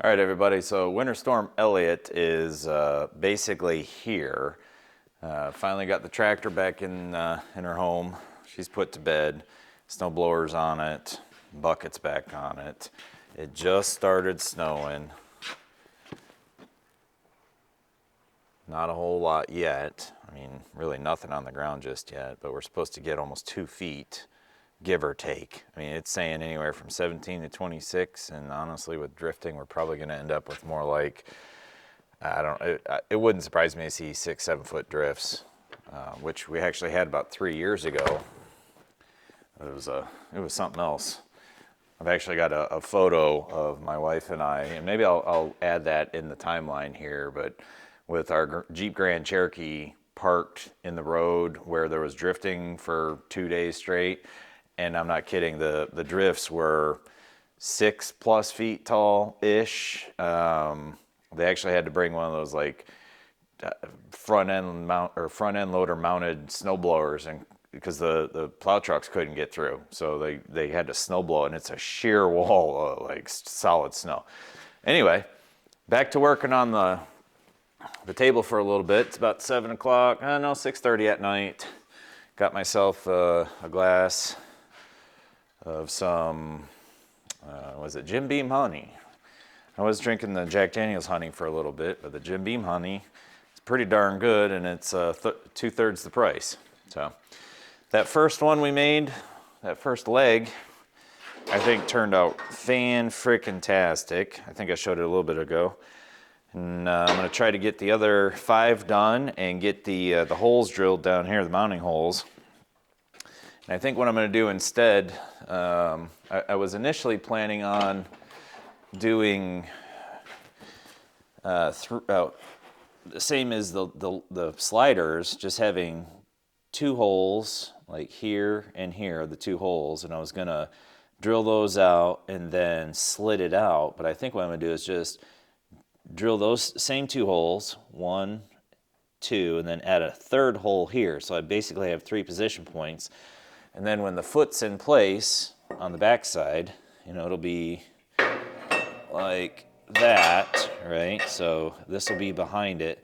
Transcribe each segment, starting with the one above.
All right, everybody. So Winter Storm Elliott is basically here. Finally got the tractor back in her home. She's put to bed. Snow blowers on it. Buckets back on it. It just started snowing. Not a whole lot yet. I mean, really nothing on the ground just yet. But we're supposed to get almost 2 feet, give or take. I mean, it's saying anywhere from 17 to 26, and honestly, with drifting, we're probably going to end up with more like, it wouldn't surprise me to see 6-7 foot drifts, which we actually had about 3 years ago. It was something else. I've actually got a photo of my wife and I, and maybe I'll add that in the timeline here, but with our Jeep Grand Cherokee parked in the road where there was drifting for 2 days straight. And I'm not kidding, the drifts were 6+ feet tall-ish. They actually had to bring one of those like front end loader mounted snow blowers, and because the plow trucks couldn't get through, so they had to snow blow, and it's a sheer wall of like solid snow. Anyway, back to working on the table for a little bit. It's about 7 o'clock. I don't know, 6:30 at night. Got myself a glass of some, was it Jim Beam honey? I was drinking the Jack Daniels honey for a little bit, but the Jim Beam honey is pretty darn good, and it's 2/3 the price. So that first one we made, that first leg, I think turned out fan-frickin-tastic. I think I showed it a little bit ago. And I'm going to try to get the other 5 done and get the holes drilled down here, the mounting holes. And I think what I'm going to do instead, I was initially planning on doing the same as the sliders, just having 2 holes, like here and here, the 2 holes, and I was going to drill those out and then slit it out. But I think what I'm going to do is just drill those same 2 holes, 1, 2, and then add a 3rd hole here. So I basically have 3 position points. And then when the foot's in place on the back side, it'll be like that, right? So this will be behind it.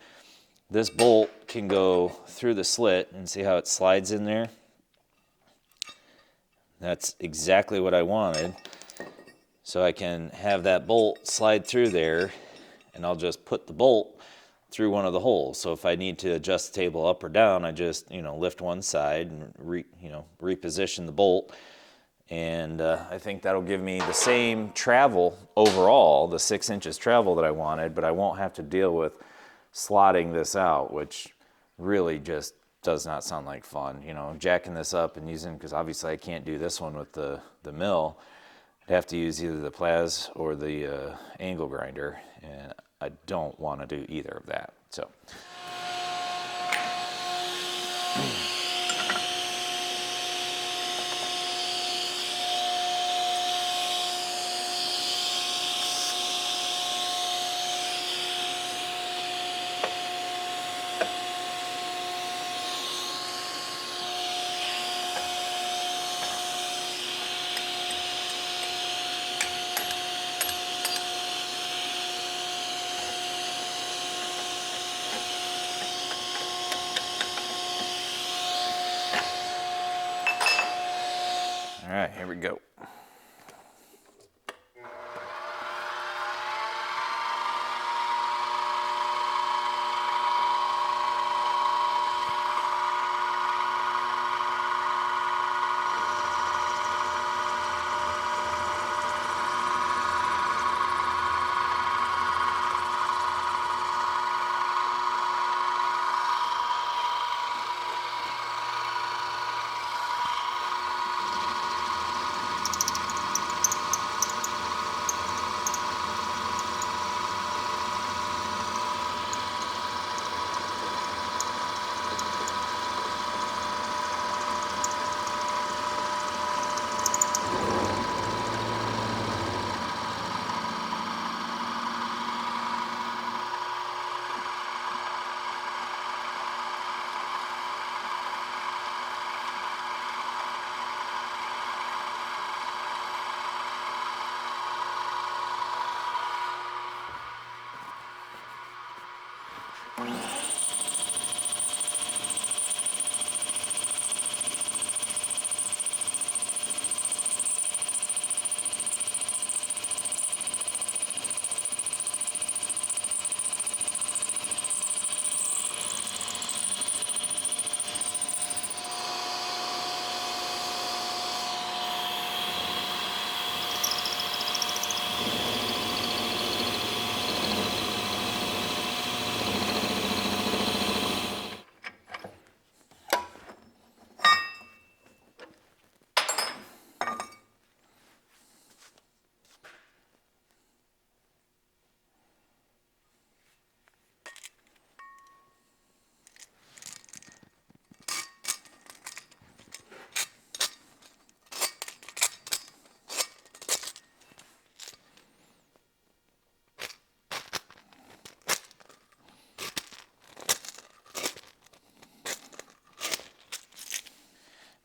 This bolt can go through the slit, and see how it slides in there? That's exactly what I wanted. So I can have that bolt slide through there, and I'll just put the bolt through one of the holes. So if I need to adjust the table up or down, I just, lift one side and reposition the bolt. And I think that'll give me the same travel overall, the 6 inches travel that I wanted, but I won't have to deal with slotting this out, which really just does not sound like fun. Jacking this up and using, because obviously I can't do this one with the mill. I'd have to use either the Plaz or the angle grinder, and I don't want to do either of that. So. All right, here we go.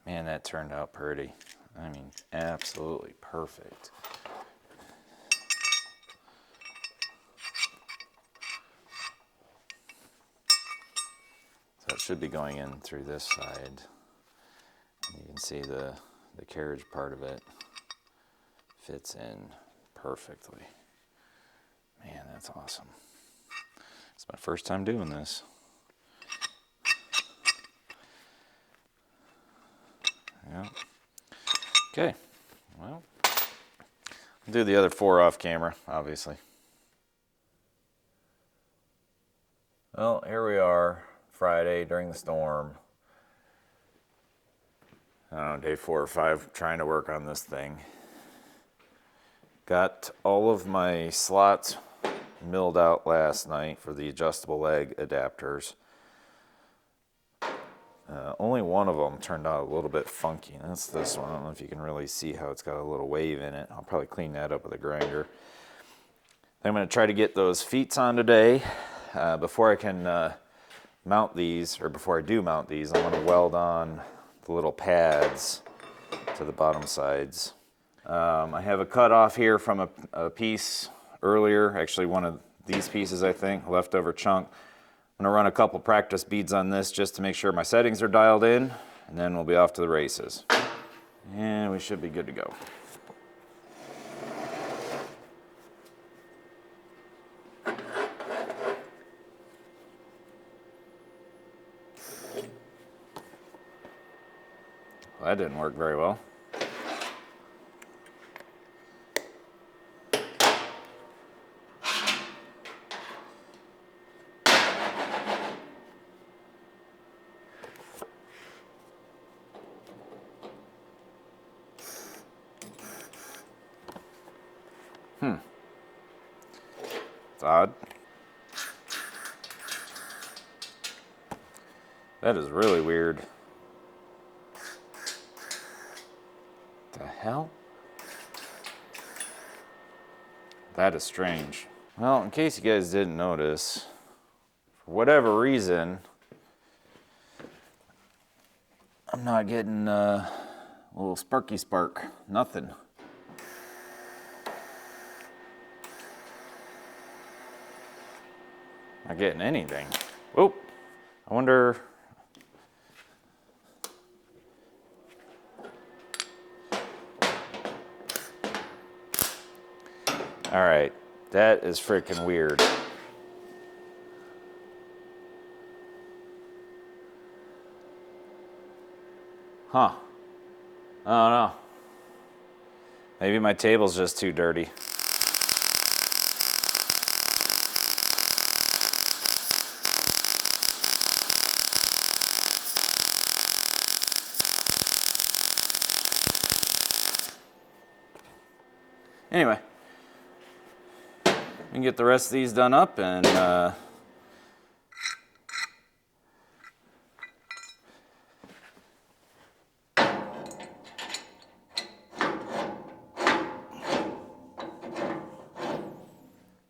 Man, that turned out pretty. I mean, absolutely perfect. So it should be going in through this side. You can see the carriage part of it fits in perfectly. Man, that's awesome. It's my first time doing this. Yeah. Okay. Well, I'll do the other 4 off camera, obviously. Well, here we are, Friday during the storm. I don't know, day 4 or 5, trying to work on this thing. Got all of my slots milled out last night for the adjustable leg adapters. Only one of them turned out a little bit funky, and that's this one. I don't know if you can really see how it's got a little wave in it. I'll probably clean that up with a grinder. I'm going to try to get those feet on today. Before I can mount these, or before I do mount these, I'm going to weld on the little pads to the bottom sides. I have a cut off here from a piece earlier, actually one of these pieces, I think, leftover chunk. I'm going to run a couple practice beads on this just to make sure my settings are dialed in, and then we'll be off to the races. And we should be good to go. Well, that didn't work very well. It's odd. That is really weird. The hell? That is strange. Well, in case you guys didn't notice, for whatever reason, I'm not getting a little sparky spark. Nothing. Not getting anything. Oh, I wonder. All right, that is freaking weird. Huh. I don't know. Maybe my table's just too dirty. Anyway, we can get the rest of these done up and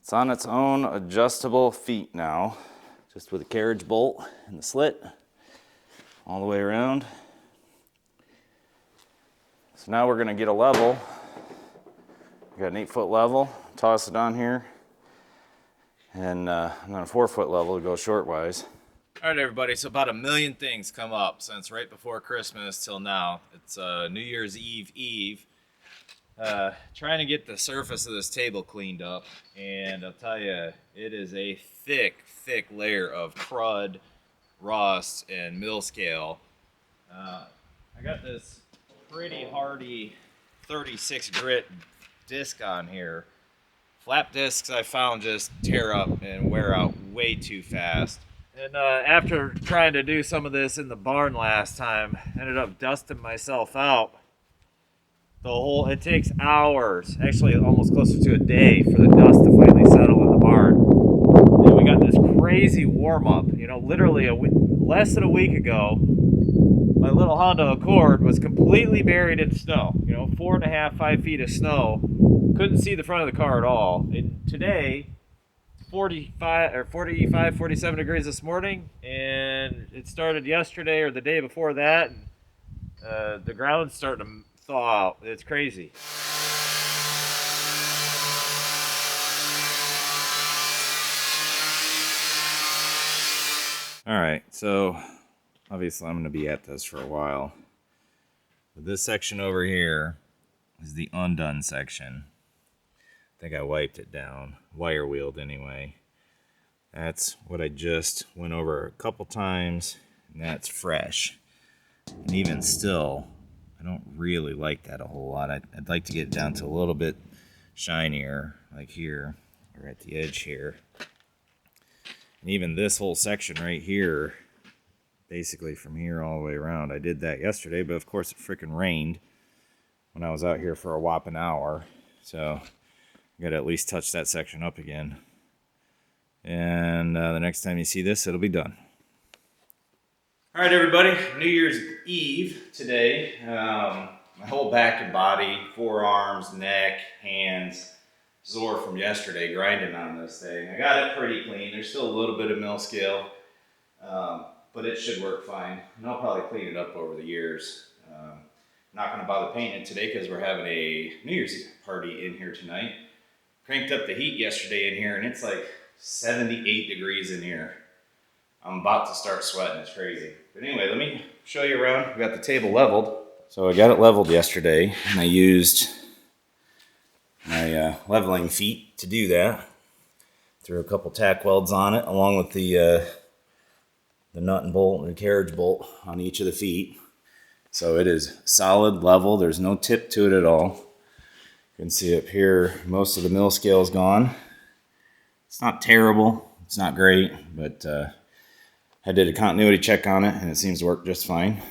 it's on its own adjustable feet now, just with a carriage bolt and the slit all the way around. So now we're going to get a level. We got an 8-foot level, toss it on here, and on a 4-foot level to go shortwise. All right, everybody, so about 1 million things come up since right before Christmas till now. It's New Year's Eve. Trying to get the surface of this table cleaned up, and I'll tell you, it is a thick layer of crud, rust, and mill scale. I got this pretty hardy 36 grit disc on here. Flap discs I found just tear up and wear out way too fast. And after trying to do some of this in the barn last time, ended up dusting myself out. It takes hours, actually almost closer to a day, for the dust to finally settle in the barn. And we got this crazy warm up. You know, literally less than a week ago, my little Honda Accord was completely buried in snow. You know, 4.5, 5 feet of snow. Couldn't see the front of the car at all. And today, 45, 47 degrees this morning, and it started yesterday or the day before that. And, the ground's starting to thaw out. It's crazy. All right, so obviously I'm going to be at this for a while. But this section over here is the undone section. I think I wiped it down, wire wheeled anyway. That's what I just went over a couple times, and that's fresh. And even still, I don't really like that a whole lot. I'd like to get it down to a little bit shinier, like here, or at the edge here. And even this whole section right here, basically from here all the way around. I did that yesterday, but of course it freaking rained when I was out here for a whopping hour. So I gotta at least touch that section up again. And the next time you see this, it'll be done. All right, everybody, New Year's Eve today. My whole back and body, forearms, neck, hands, sore from yesterday grinding on this thing. I got it pretty clean. There's still a little bit of mill scale, but it should work fine. And I'll probably clean it up over the years. Not gonna bother painting it today because we're having a New Year's Eve party in here tonight. Cranked up the heat yesterday in here, and it's like 78 degrees in here. I'm about to start sweating, it's crazy. But anyway, let me show you around. We got the table leveled. So I got it leveled yesterday, and I used my leveling feet to do that. Threw a couple tack welds on it, along with the nut and bolt and the carriage bolt on each of the feet. So it is solid level. There's no tip to it at all. You can see up here, most of the mill scale is gone. It's not terrible. It's not great, but I did a continuity check on it, and it seems to work just fine.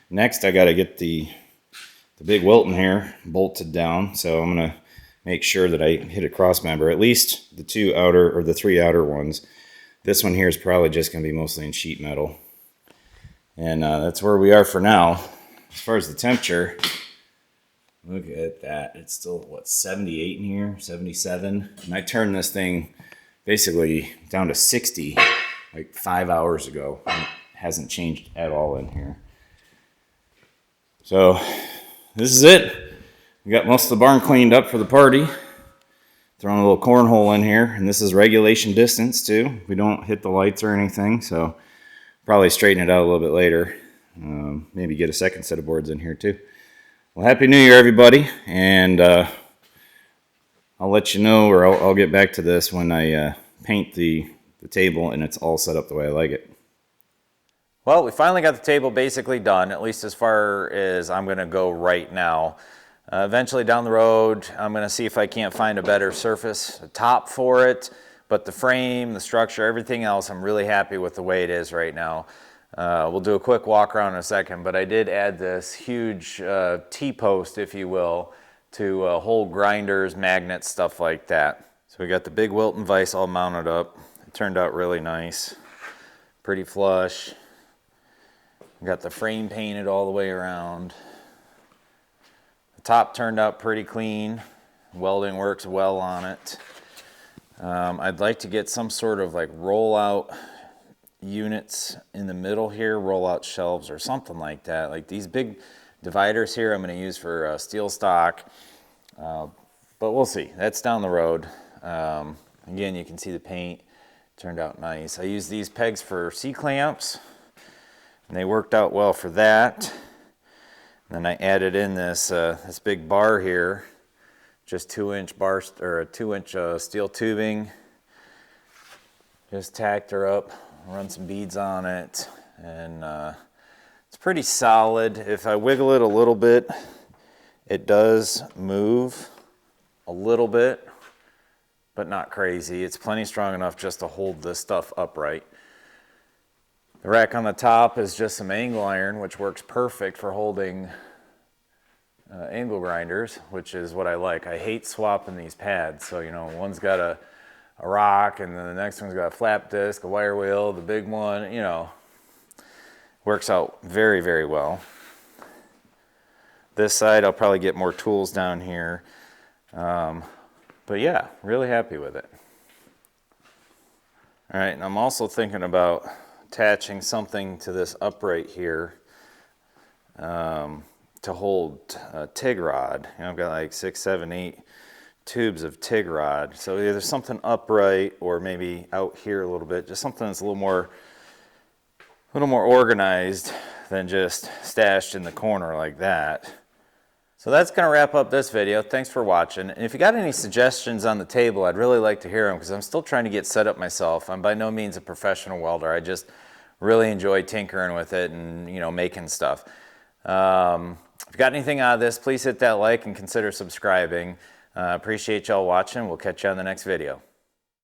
Next, I got to get the big Wilton here bolted down. So I'm going to make sure that I hit a cross member, at least the 2 outer or the 3 outer ones. This one here is probably just going to be mostly in sheet metal. And that's where we are for now. As far as the temperature, look at that. It's still, what, 78 in here, 77. And I turned this thing basically down to 60 like 5 hours ago. It hasn't changed at all in here. So this is it. We got most of the barn cleaned up for the party. Throwing a little cornhole in here, and this is regulation distance too. We don't hit the lights or anything, so probably straighten it out a little bit later. Maybe get a second set of boards in here too. Well, Happy New Year, everybody, and I'll let you know, or I'll get back to this when I paint the table and it's all set up the way I like it. Well, we finally got the table basically done, at least as far as I'm going to go right now. Eventually down the road, I'm going to see if I can't find a better surface, a top for it. But the frame, the structure, everything else, I'm really happy with the way it is right now. We'll do a quick walk around in a second, but I did add this huge T-post, if you will, to hold grinders, magnets, stuff like that. So we got the big Wilton vise all mounted up. It turned out really nice, pretty flush. We got the frame painted all the way around. The top turned out pretty clean. Welding works well on it. I'd like to get some sort of like rollout units in the middle here, rollout shelves or something like that. Like these big dividers here I'm going to use for steel stock, but we'll see. That's down the road. Again, you can see the paint turned out nice. I used these pegs for C-clamps, and they worked out well for that. And then I added in this this big bar here, just 2-inch bar or a 2-inch steel tubing. Just tacked her up, run some beads on it, and it's pretty solid. If I wiggle it a little bit, it does move a little bit, but not crazy. It's plenty strong enough just to hold this stuff upright. The rack on the top is just some angle iron, which works perfect for holding angle grinders, which is what I like. I hate swapping these pads. So, you know, one's got a rock, and then the next one's got a flap disc, a wire wheel, the big one, you know, works out very, very well. This side, I'll probably get more tools down here. But yeah, really happy with it. All right, and I'm also thinking about attaching something to this upright here to hold a TIG rod. You know, I've got like 6, 7, 8 tubes of TIG rod. So either something upright or maybe out here a little bit, just something that's a little more organized than just stashed in the corner like that. So that's going to wrap up this video. Thanks for watching. And if you got any suggestions on the table, I'd really like to hear them because I'm still trying to get set up myself. I'm by no means a professional welder. I just really enjoy tinkering with it and, you know, making stuff. If you got anything out of this, please hit that like and consider subscribing. Appreciate y'all watching. We'll catch you on the next video.